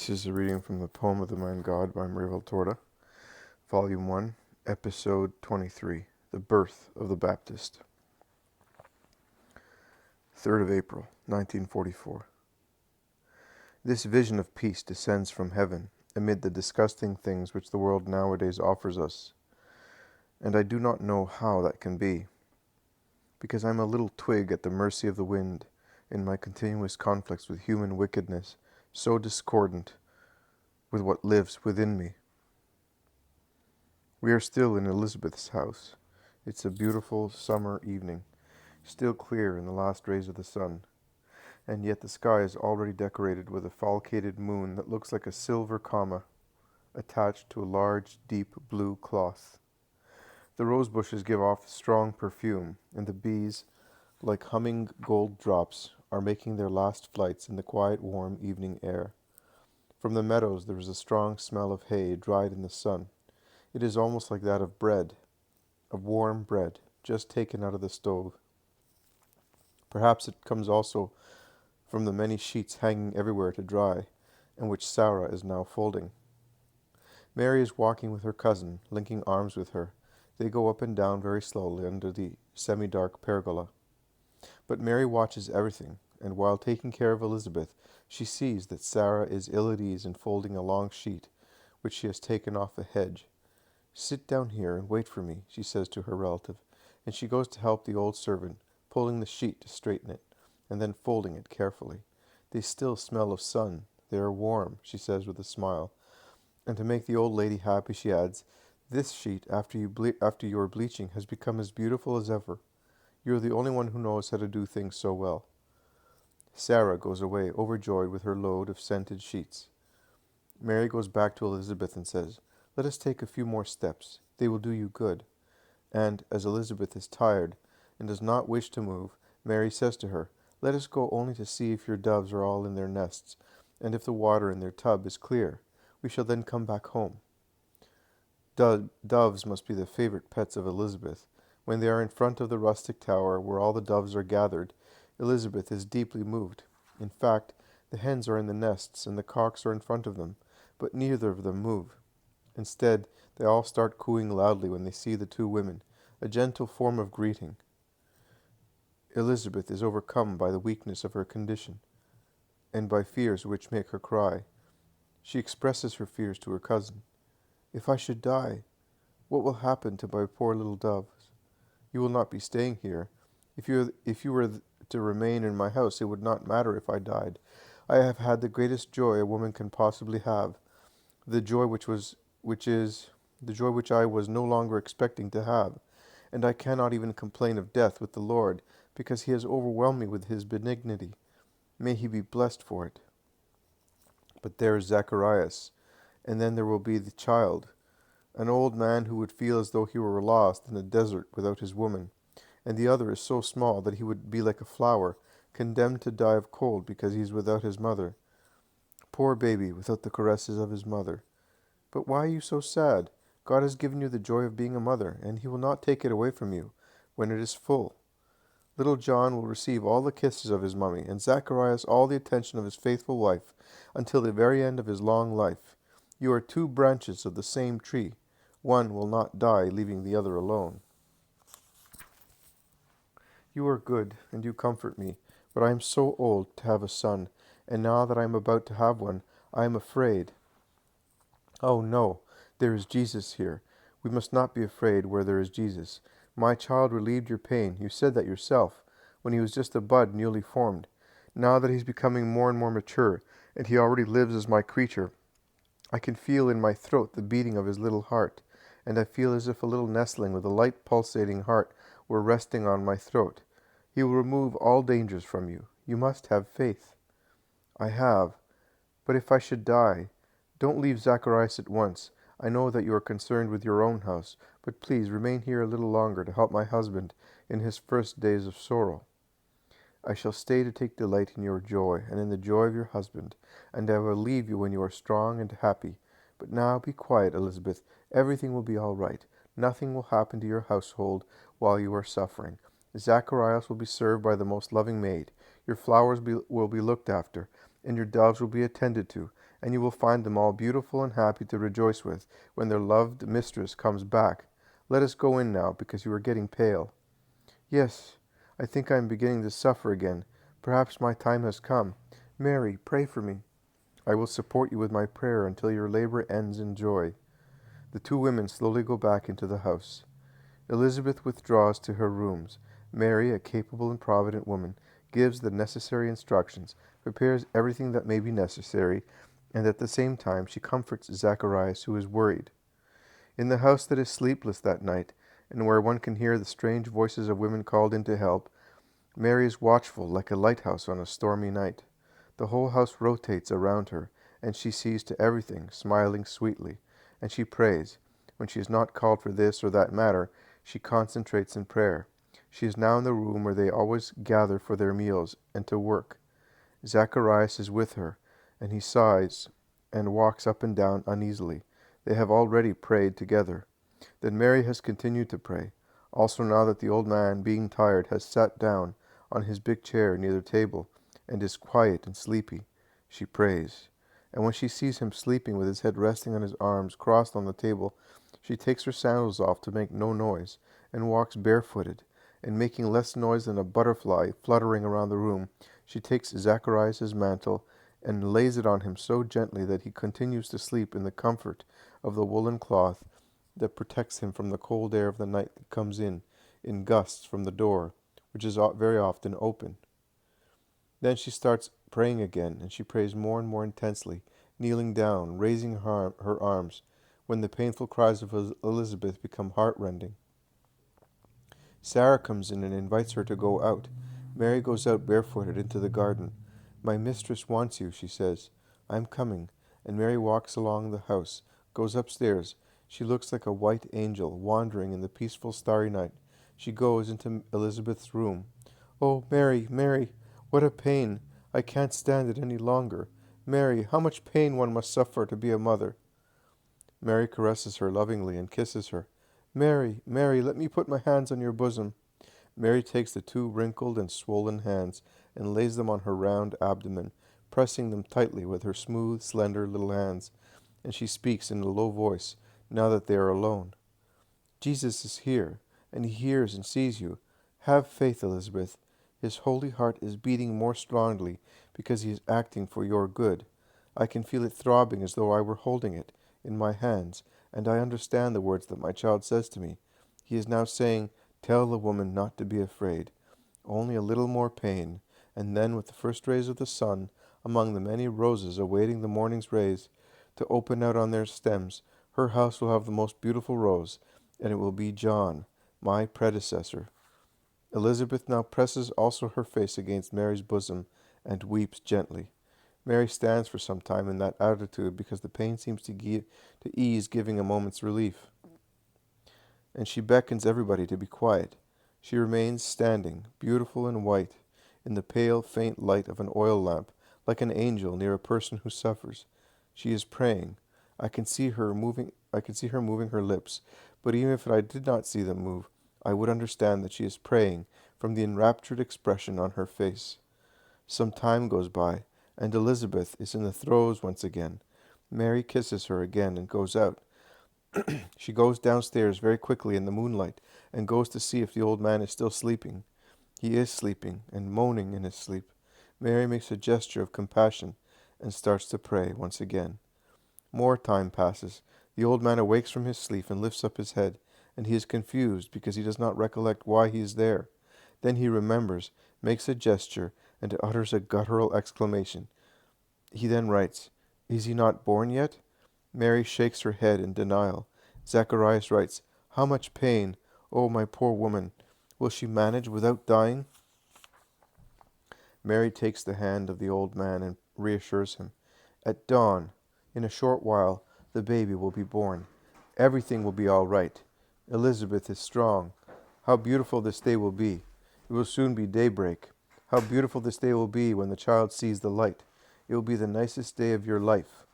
This is a reading from the Poem of the Man God by Maria Valtorta, Volume 1, Episode 23, The Birth of the Baptist. 3rd of April, 1944. This vision of peace descends from heaven amid the disgusting things which the world nowadays offers us, and I do not know how that can be, because I am a little twig at the mercy of the wind in my continuous conflicts with human wickedness, so discordant with what lives within me. We are still in Elizabeth's house. It's a beautiful summer evening, still clear in the last rays of the sun, and yet the sky is already decorated with a falcated moon that looks like a silver comma attached to a large, deep blue cloth. The rose bushes give off strong perfume, and the bees, like humming gold drops, are making their last flights in the quiet, warm evening air. From the meadows there is a strong smell of hay dried in the sun. It is almost like that of bread, of warm bread, just taken out of the stove. Perhaps it comes also from the many sheets hanging everywhere to dry, and which Sarah is now folding. Mary is walking with her cousin, linking arms with her. They go up and down very slowly under the semi-dark pergola. But Mary watches everything, and while taking care of Elizabeth, she sees that Sarah is ill at ease in folding a long sheet, which she has taken off a hedge. "Sit down here and wait for me," she says to her relative, and she goes to help the old servant, pulling the sheet to straighten it, and then folding it carefully. "They still smell of sun. They are warm," she says with a smile. And to make the old lady happy, she adds, "This sheet, after your bleaching, has become as beautiful as ever. You are the only one who knows how to do things so well." Sarah goes away, overjoyed with her load of scented sheets. Mary goes back to Elizabeth and says, "Let us take a few more steps. They will do you good." And, as Elizabeth is tired and does not wish to move, Mary says to her, "Let us go only to see if your doves are all in their nests, and if the water in their tub is clear. We shall then come back home." Doves must be the favorite pets of Elizabeth. When they are in front of the rustic tower where all the doves are gathered, Elizabeth is deeply moved. In fact, the hens are in the nests and the cocks are in front of them, but neither of them move. Instead, they all start cooing loudly when they see the two women, a gentle form of greeting. Elizabeth is overcome by the weakness of her condition, and by fears which make her cry. She expresses her fears to her cousin. "If I should die, what will happen to my poor little doves? You will not be staying here. If you were to remain in my house, it would not matter if I died. I have had the greatest joy a woman can possibly have, the joy the joy which I was no longer expecting to have, and I cannot even complain of death with the Lord, because he has overwhelmed me with his benignity. May he be blessed for it. But there is Zacharias, and then there will be the child, an old man who would feel as though he were lost in a desert without his woman, and the other is so small that he would be like a flower, condemned to die of cold because he is without his mother. Poor baby, without the caresses of his mother. But why are you so sad? God has given you the joy of being a mother, and he will not take it away from you when it is full. Little John will receive all the kisses of his mummy, and Zacharias all the attention of his faithful wife, until the very end of his long life. You are two branches of the same tree. One will not die, leaving the other alone. You are good, and you comfort me, but I am so old to have a son, and now that I am about to have one, I am afraid. Oh no, there is Jesus here. We must not be afraid where there is Jesus. My child relieved your pain. You said that yourself, when he was just a bud newly formed. Now that he's becoming more and more mature, and he already lives as my creature, I can feel in my throat the beating of his little heart, and I feel as if a little nestling with a light pulsating heart were resting on my throat. He will remove all dangers from you. You must have faith. I have. But if I should die, don't leave Zacharias at once. I know that you are concerned with your own house, but please remain here a little longer to help my husband in his first days of sorrow. I shall stay to take delight in your joy and in the joy of your husband, and I will leave you when you are strong and happy. But now be quiet, Elizabeth. Everything will be all right. Nothing will happen to your household while you are suffering. Zacharias will be served by the most loving maid. Your flowers will be looked after, and your doves will be attended to, and you will find them all beautiful and happy to rejoice with when their loved mistress comes back. Let us go in now, because you are getting pale." "Yes, I think I am beginning to suffer again. Perhaps my time has come. Mary, pray for me." "I will support you with my prayer until your labor ends in joy." The two women slowly go back into the house. Elizabeth withdraws to her rooms. Mary, a capable and provident woman, gives the necessary instructions, prepares everything that may be necessary, and at the same time she comforts Zacharias, who is worried. In the house that is sleepless that night, and where one can hear the strange voices of women called in to help, Mary is watchful like a lighthouse on a stormy night. The whole house rotates around her, and she sees to everything, smiling sweetly, and she prays. When she is not called for this or that matter, she concentrates in prayer. She is now in the room where they always gather for their meals and to work. Zacharias is with her, and he sighs and walks up and down uneasily. They have already prayed together. Then Mary has continued to pray. Also, now that the old man, being tired, has sat down on his big chair near the table and is quiet and sleepy, she prays. And when she sees him sleeping with his head resting on his arms crossed on the table, she takes her sandals off to make no noise, and walks barefooted, and making less noise than a butterfly fluttering around the room, she takes Zacharias' mantle and lays it on him so gently that he continues to sleep in the comfort of the woolen cloth that protects him from the cold air of the night that comes in gusts from the door, which is very often open. Then she starts praying again, and she prays more and more intensely, kneeling down, raising her arms, when the painful cries of Elizabeth become heartrending. Sarah comes in and invites her to go out. Mary goes out barefooted into the garden. "My mistress wants you," she says. "I am coming." And Mary walks along the house, goes upstairs. She looks like a white angel wandering in the peaceful starry night. She goes into Elizabeth's room. "Oh, Mary, Mary, what a pain! I can't stand it any longer. Mary, how much pain one must suffer to be a mother." Mary caresses her lovingly and kisses her. "Mary, Mary, let me put my hands on your bosom." Mary takes the two wrinkled and swollen hands and lays them on her round abdomen, pressing them tightly with her smooth, slender little hands, and she speaks in a low voice, now that they are alone. "Jesus is here, and he hears and sees you. Have faith, Elizabeth. His holy heart is beating more strongly because he is acting for your good. I can feel it throbbing as though I were holding it in my hands, and I understand the words that my child says to me. He is now saying, 'Tell the woman not to be afraid. Only a little more pain, and then with the first rays of the sun, among the many roses awaiting the morning's rays to open out on their stems, her house will have the most beautiful rose, and it will be John, my predecessor.'" Elizabeth now presses also her face against Mary's bosom and weeps gently. Mary stands for some time in that attitude because the pain seems to ease, giving a moment's relief, and she beckons everybody to be quiet. She remains standing, beautiful and white, in the pale, faint light of an oil lamp, like an angel near a person who suffers. She is praying. I can see her moving her lips, but even if I did not see them move, I would understand that she is praying from the enraptured expression on her face. Some time goes by, and Elizabeth is in the throes once again. Mary kisses her again and goes out. She goes downstairs very quickly in the moonlight and goes to see if the old man is still sleeping. He is sleeping and moaning in his sleep. Mary makes a gesture of compassion and starts to pray once again. More time passes. The old man awakes from his sleep and lifts up his head, and he is confused because he does not recollect why he is there. Then he remembers, makes a gesture, and utters a guttural exclamation. He then writes, "Is he not born yet?" Mary shakes her head in denial. Zacharias writes, "How much pain! Oh, my poor woman! Will she manage without dying?" Mary takes the hand of the old man and reassures him. "At dawn, in a short while, the baby will be born. Everything will be all right. Elizabeth is strong. How beautiful this day will be. It will soon be daybreak. How beautiful this day will be when the child sees the light. It will be the nicest day of your life.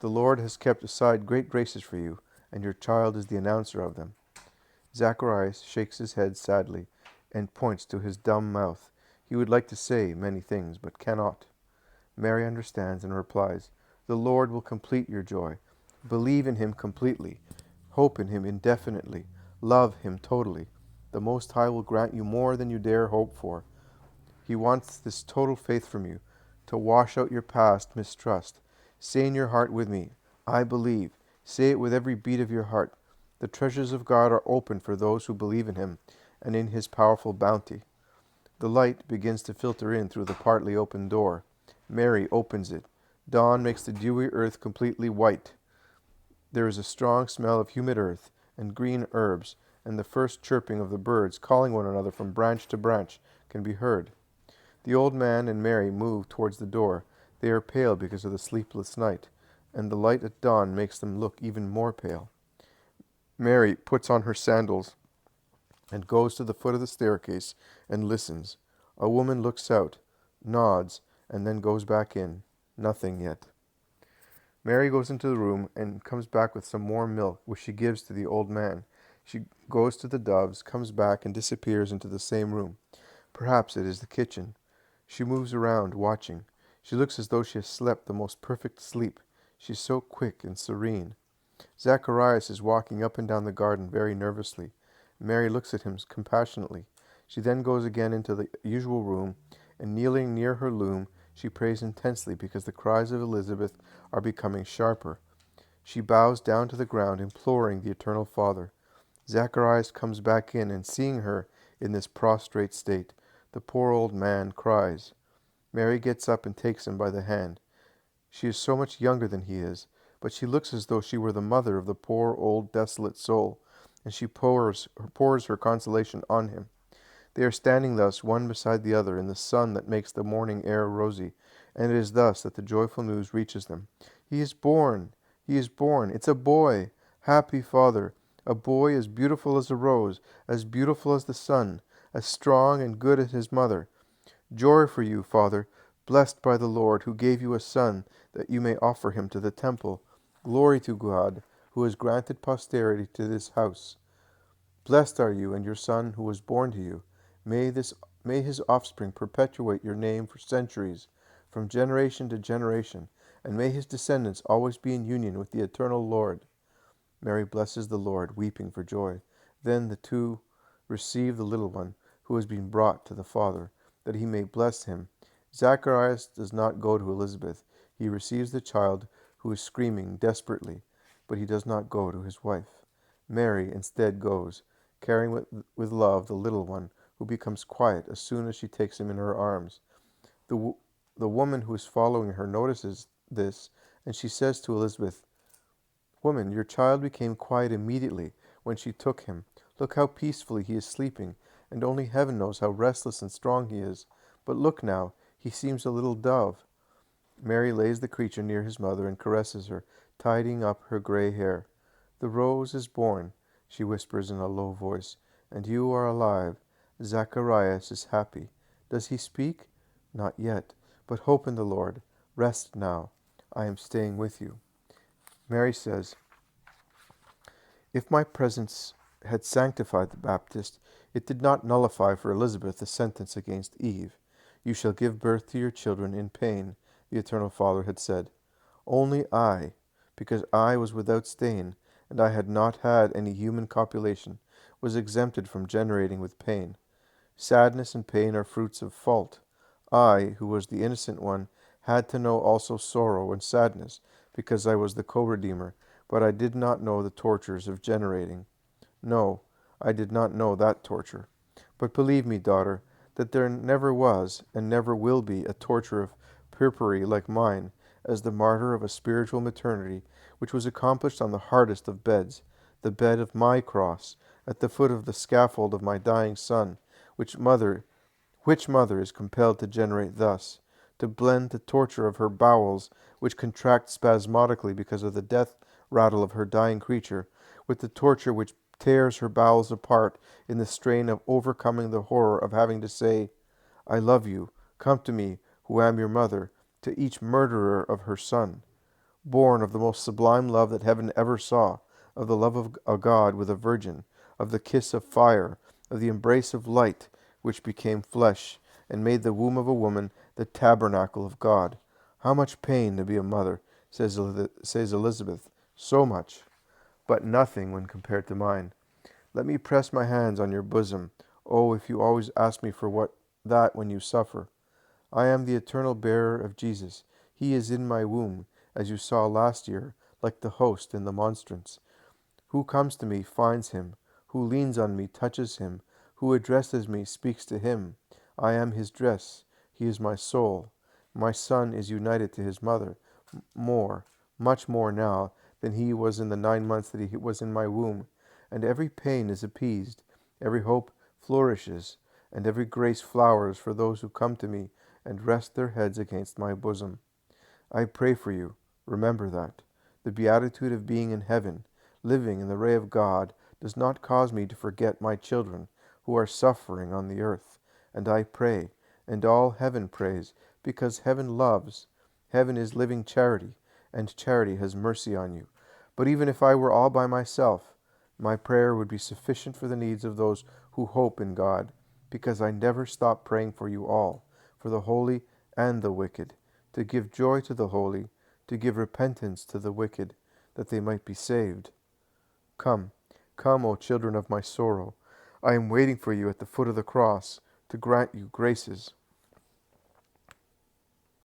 The Lord has kept aside great graces for you, and your child is the announcer of them." Zacharias shakes his head sadly and points to his dumb mouth. He would like to say many things, but cannot. Mary understands and replies, The Lord will complete your joy. Believe in him completely. Hope in him indefinitely. Love him totally. The Most High will grant you more than you dare hope for. He wants this total faith from you, to wash out your past mistrust. Say in your heart with me, I believe. Say it with every beat of your heart. The treasures of God are open for those who believe in him and in his powerful bounty. The light begins to filter in through the partly open door. Mary opens it. Dawn makes the dewy earth completely white. There is a strong smell of humid earth and green herbs, and the first chirping of the birds calling one another from branch to branch can be heard. The old man and Mary move towards the door. They are pale because of the sleepless night, and the light at dawn makes them look even more pale. Mary puts on her sandals and goes to the foot of the staircase and listens. A woman looks out, nods, and then goes back in. Nothing yet. Mary goes into the room and comes back with some warm milk, which she gives to the old man. She goes to the doves, comes back, and disappears into the same room. Perhaps it is the kitchen. She moves around, watching. She looks as though she has slept the most perfect sleep. She's so quick and serene. Zacharias is walking up and down the garden very nervously. Mary looks at him compassionately. She then goes again into the usual room, and kneeling near her loom, she prays intensely because the cries of Elizabeth are becoming sharper. She bows down to the ground, imploring the Eternal Father. Zacharias comes back in, and seeing her in this prostrate state, the poor old man cries. Mary gets up and takes him by the hand. She is so much younger than he is, but she looks as though she were the mother of the poor old desolate soul, and she pours her consolation on him. They are standing thus, one beside the other, in the sun that makes the morning air rosy, and it is thus that the joyful news reaches them. He is born! He is born! It's a boy! Happy Father! A boy as beautiful as a rose, as beautiful as the sun, as strong and good as his mother. Joy for you, Father, blessed by the Lord, who gave you a son, that you may offer him to the temple. Glory to God, who has granted posterity to this house. Blessed are you and your son who was born to you. May his offspring perpetuate your name for centuries, from generation to generation, and may his descendants always be in union with the eternal Lord. Mary blesses the Lord, weeping for joy. Then the two receive the little one who has been brought to the Father, that he may bless him. Zacharias does not go to Elizabeth. He receives the child who is screaming desperately, but he does not go to his wife. Mary instead goes, carrying with love the little one, who becomes quiet as soon as she takes him in her arms. The woman who is following her notices this, and she says to Elizabeth, Woman, your child became quiet immediately when she took him. Look how peacefully he is sleeping, and only heaven knows how restless and strong he is. But look now, he seems a little dove. Mary lays the creature near his mother and caresses her, tidying up her gray hair. The rose is born, she whispers in a low voice, and you are alive. Zacharias is happy. Does he speak? Not yet, but hope in the Lord. Rest now. I am staying with you. Mary says, If my presence had sanctified the Baptist, it did not nullify for Elizabeth the sentence against Eve. You shall give birth to your children in pain, the Eternal Father had said. Only I, because I was without stain, and I had not had any human copulation, was exempted from generating with pain. Sadness and pain are fruits of fault. I, who was the innocent one, had to know also sorrow and sadness, because I was the co-redeemer, but I did not know the tortures of generating. No, I did not know that torture. But believe me, daughter, that there never was and never will be a torture of purpurity like mine, as the martyr of a spiritual maternity, which was accomplished on the hardest of beds, the bed of my cross, at the foot of the scaffold of my dying son, which mother is compelled to generate thus, to blend the torture of her bowels, which contract spasmodically because of the death rattle of her dying creature, with the torture which tears her bowels apart in the strain of overcoming the horror of having to say, I love you, come to me, who am your mother, to each murderer of her son. Born of the most sublime love that heaven ever saw, of the love of a God with a virgin, of the kiss of fire, of the embrace of light, which became flesh, and made the womb of a woman the tabernacle of God. How much pain to be a mother, says Elizabeth. So much, but nothing when compared to mine. Let me press my hands on your bosom. Oh, if you always ask me for that when you suffer. I am the eternal bearer of Jesus. He is in my womb, as you saw last year, like the host in the monstrance. Who comes to me finds him. Who leans on me touches him. Who addresses me speaks to him. I am his dress. He is my soul. My son is united to his mother, more, much more now than he was in the 9 months that he was in my womb. And every pain is appeased, every hope flourishes, and every grace flowers for those who come to me and rest their heads against my bosom. I pray for you. Remember that. The beatitude of being in heaven, living in the ray of God, does not cause me to forget my children who are suffering on the earth. And I pray, and all heaven prays, because heaven loves. Heaven is living charity, and charity has mercy on you. But even if I were all by myself, my prayer would be sufficient for the needs of those who hope in God, because I never stop praying for you all, for the holy and the wicked, to give joy to the holy, to give repentance to the wicked, that they might be saved. Come, come, O children of my sorrow. I am waiting for you at the foot of the cross, to grant you graces.